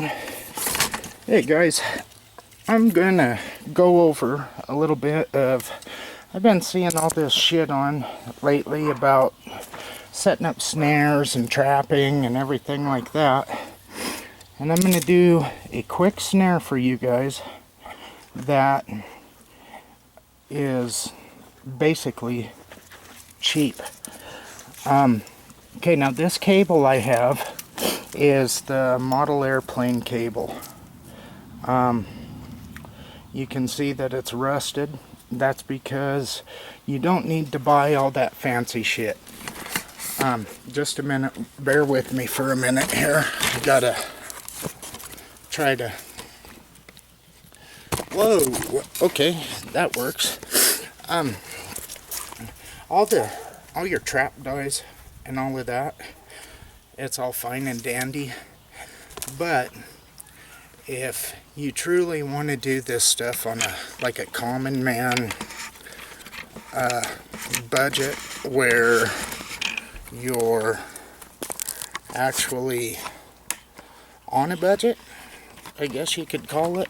Hey guys, I'm gonna go over a little bit of, I've been seeing all this shit on lately about setting up snares and trapping and everything like that. And I'm gonna do a quick snare for you guys that is basically cheap. Okay, now this cable I have is the model airplane cable. You can see that it's rusted. That's because you don't need to buy all that fancy shit. Just a minute, bear with me for a minute here. I gotta try to, whoa, okay, that works. All your trap dies and all of that, it's all fine and dandy, but if you truly want to do this stuff on a common man budget, where you're actually on a budget, I guess you could call it,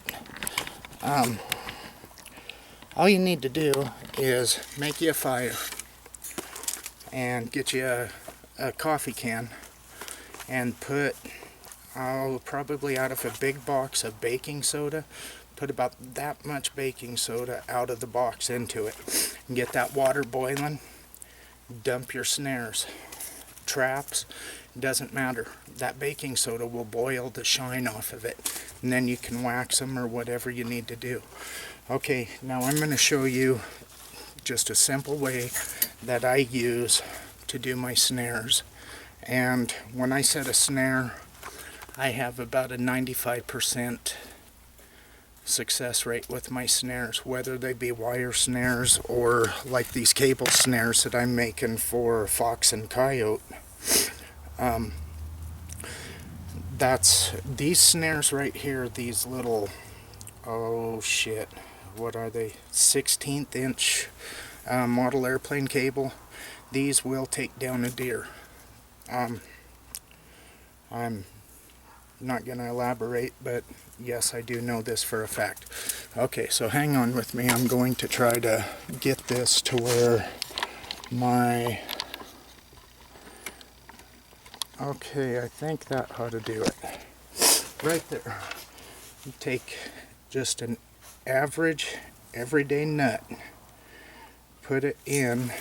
all you need to do is make you a fire and get you a coffee can and put, probably out of a big box of baking soda, put about that much baking soda out of the box into it and get that water boiling. Dump your snares, traps, doesn't matter. That baking soda will boil the shine off of it, and then you can wax them or whatever you need to do. Okay, now I'm going to show you just a simple way that I use to do my snares. And when I set a snare, I have about a 95% success rate with my snares, whether they be wire snares or like these cable snares that I'm making for fox and coyote. That's these snares right here, these little, oh shit, what are they, 16th inch model airplane cable. These will take down a deer. I'm not going to elaborate, but yes, I do know this for a fact. Okay, so hang on with me. I'm going to try to get this to where my... Okay, I think that ought to do it. Right there. You take just an average, everyday nut, put it in,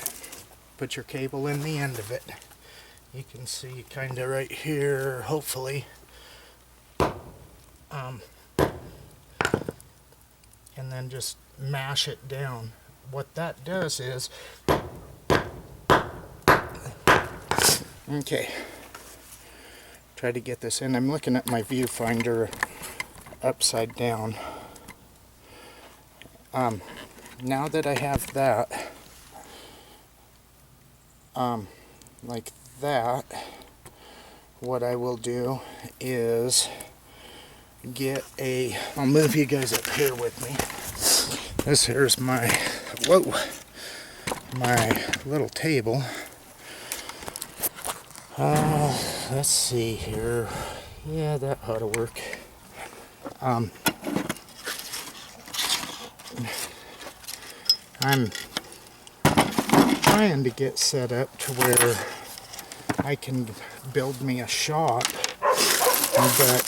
put your cable in the end of it. You can see kind of right here, hopefully. And then just mash it down. What that does is, okay, try to get this in. I'm looking at my viewfinder upside down. Now that I have that, like that, what I will do is I'll move you guys up here with me. This here's my little table. Let's see here. Yeah, that ought to work. I'm trying to get set up to where I can build me a shop, but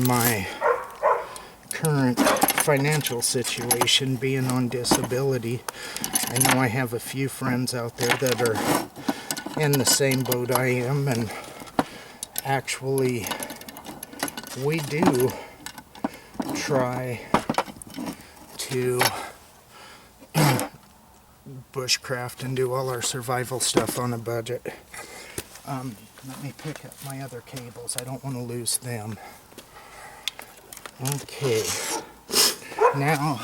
my current financial situation, being on disability, I know I have a few friends out there that are in the same boat I am, and actually we do try to bushcraft and do all our survival stuff on a budget. Let me pick up my other cables. I don't want to lose them. Okay, now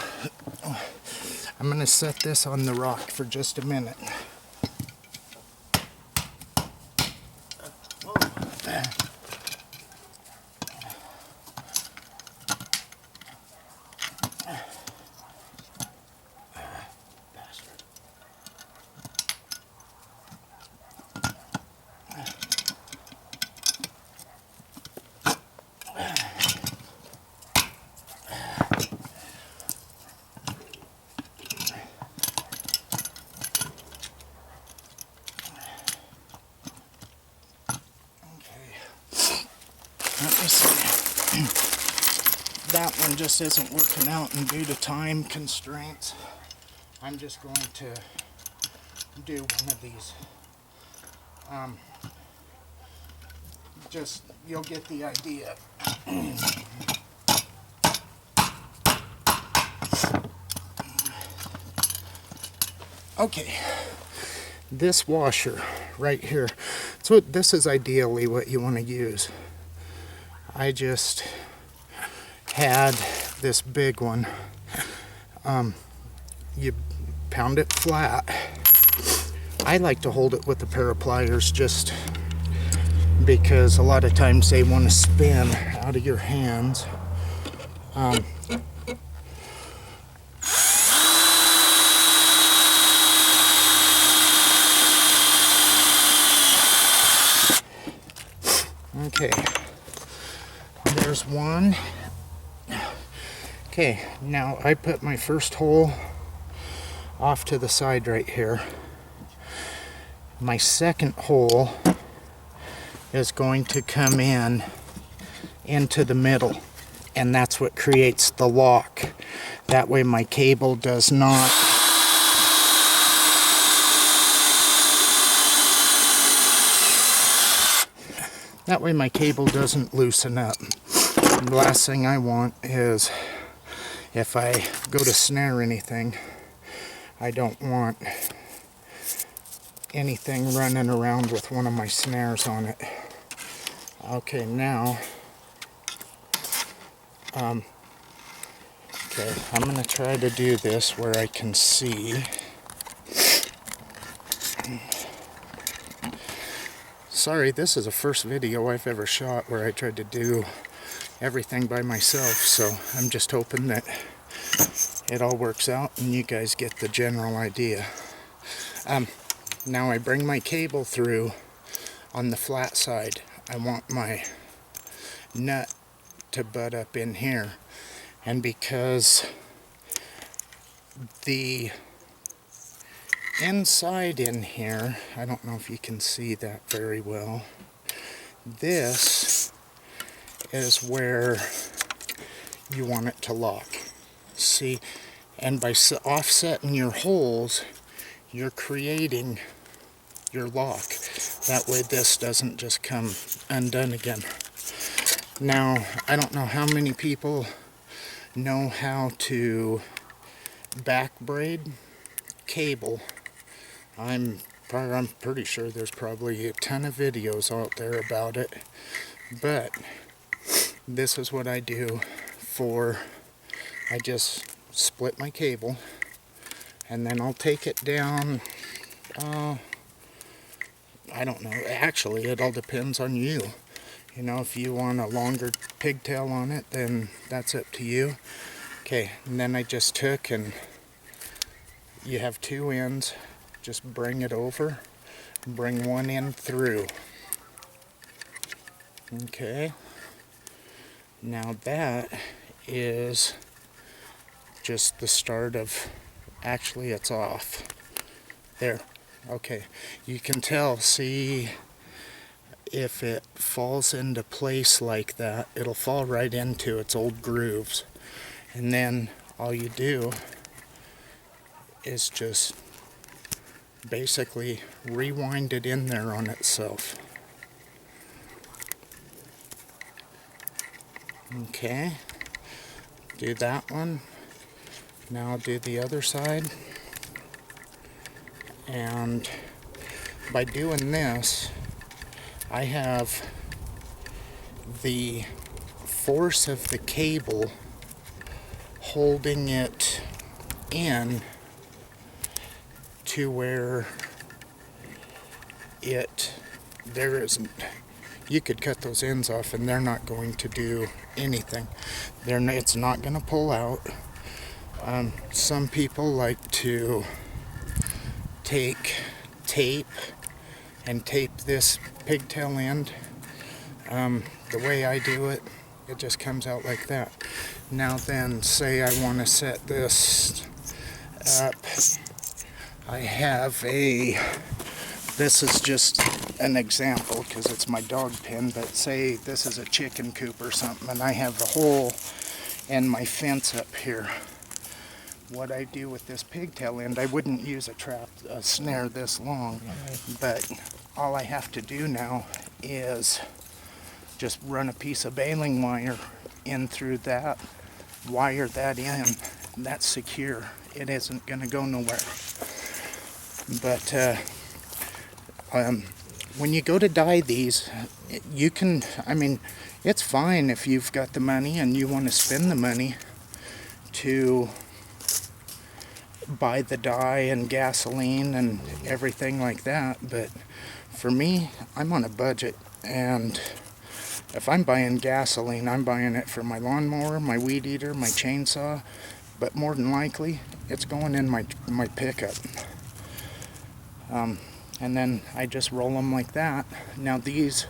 I'm going to set this on the rock for just a minute. Let me see. That one just isn't working out, and due to time constraints, I'm just going to do one of these. Just, you'll get the idea. Okay, this washer right here, so this is ideally what you want to use. I just had this big one. You pound it flat. I like to hold it with a pair of pliers just because a lot of times they want to spin out of your hands. Okay, there's one. Okay, now I put my first hole off to the side right here. My second hole is going to come into the middle, and that's what creates the lock. That way my cable does not doesn't loosen up. The last thing I want is, if I go to snare anything, I don't want anything running around with one of my snares on it. Okay, now, okay, I'm going to try to do this where I can see. Sorry, this is the first video I've ever shot where I tried to do everything by myself, so I'm just hoping that it all works out and you guys get the general idea. Now I bring my cable through on the flat side. I want my nut to butt up in here, and because the inside in here, I don't know if you can see that very well, this is where you want it to lock. See, and by offsetting your holes, you're creating your lock. That way this doesn't just come undone again. Now, I don't know how many people know how to back braid cable. I'm pretty sure there's probably a ton of videos out there about it, but this is what I do I just split my cable, and then I'll take it down, I don't know, actually it all depends on you. You know, if you want a longer pigtail on it, then that's up to you. Okay, and then I just took, and you have two ends, just bring it over, bring one end through. Okay, now that is just the start of, actually it's off. There, okay, you can tell, see, if it falls into place like that, it'll fall right into its old grooves. And then all you do is just basically rewind it in there on itself. Okay, do that one. Now I'll do the other side. And by doing this, I have the force of the cable holding it in to where there isn't. You could cut those ends off and they're not going to do anything. It's not going to pull out. Some people like to take tape and tape this pigtail end. The way I do it, it just comes out like that. Now then, say I want to set this up. I have a this is just an example because it's my dog pen, but say this is a chicken coop or something and I have a hole in my fence up here. What I do with this pigtail end, I wouldn't use a snare this long, but all I have to do now is just run a piece of baling wire in through that, wire that in, that's secure. It isn't going to go nowhere. But when you go to dye these, you can, I mean, it's fine if you've got the money and you want to spend the money to buy the dye and gasoline and everything like that, but for me, I'm on a budget, and if I'm buying gasoline, I'm buying it for my lawnmower, my weed eater, my chainsaw, but more than likely, it's going in my pickup. And then I just roll them like that. Now this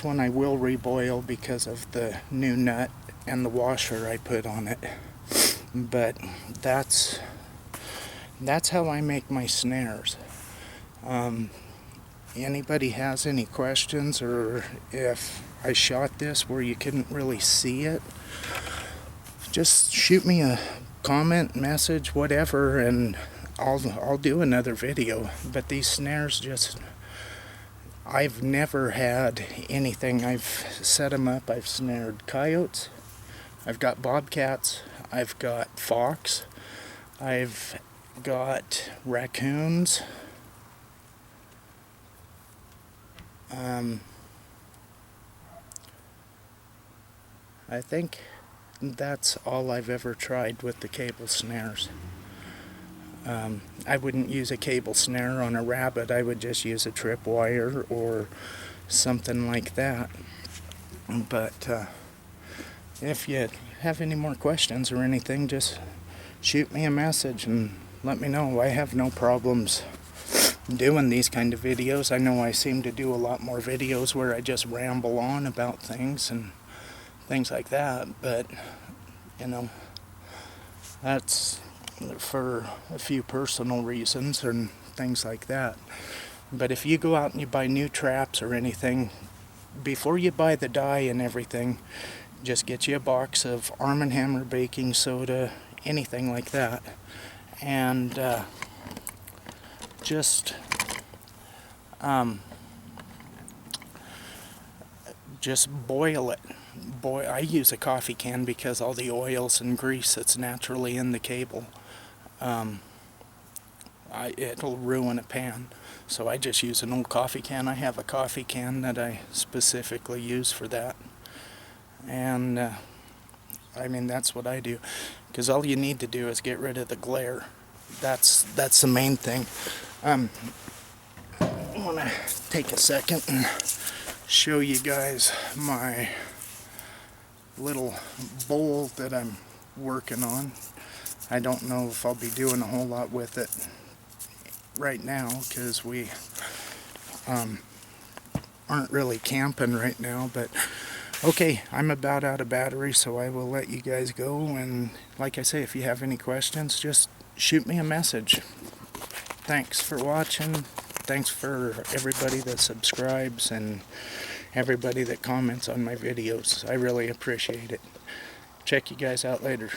one I will reboil because of the new nut and the washer I put on it. But that's how I make my snares. Anybody has any questions, or if I shot this where you couldn't really see it, just shoot me a comment, message, whatever, and I'll do another video. But these snares, I've never had anything. I've set them up. I've snared coyotes, I've got bobcats, I've got fox, I've got raccoons, I think that's all I've ever tried with the cable snares. I wouldn't use a cable snare on a rabbit. I would just use a tripwire or something like that. But if you have any more questions or anything, just shoot me a message and let me know. I have no problems doing these kind of videos. I know I seem to do a lot more videos where I just ramble on about things and things like that, but you know, that's for a few personal reasons and things like that. But if you go out and you buy new traps or anything, before you buy the dye and everything, just get you a box of Arm & Hammer baking soda, anything like that, and just boil it. I use a coffee can because all the oils and grease that's naturally in the cable, it'll ruin a pan. So I just use an old coffee can. I have a coffee can that I specifically use for that. And I mean, that's what I do, because all you need to do is get rid of the glare. That's the main thing. I want to take a second and show you guys my little bowl that I'm working on. I don't know if I'll be doing a whole lot with it right now because we aren't really camping right now, but okay, I'm about out of battery, so I will let you guys go. And like I say, if you have any questions, just shoot me a message. Thanks for watching. Thanks for everybody that subscribes and everybody that comments on my videos. I really appreciate it. Check you guys out later.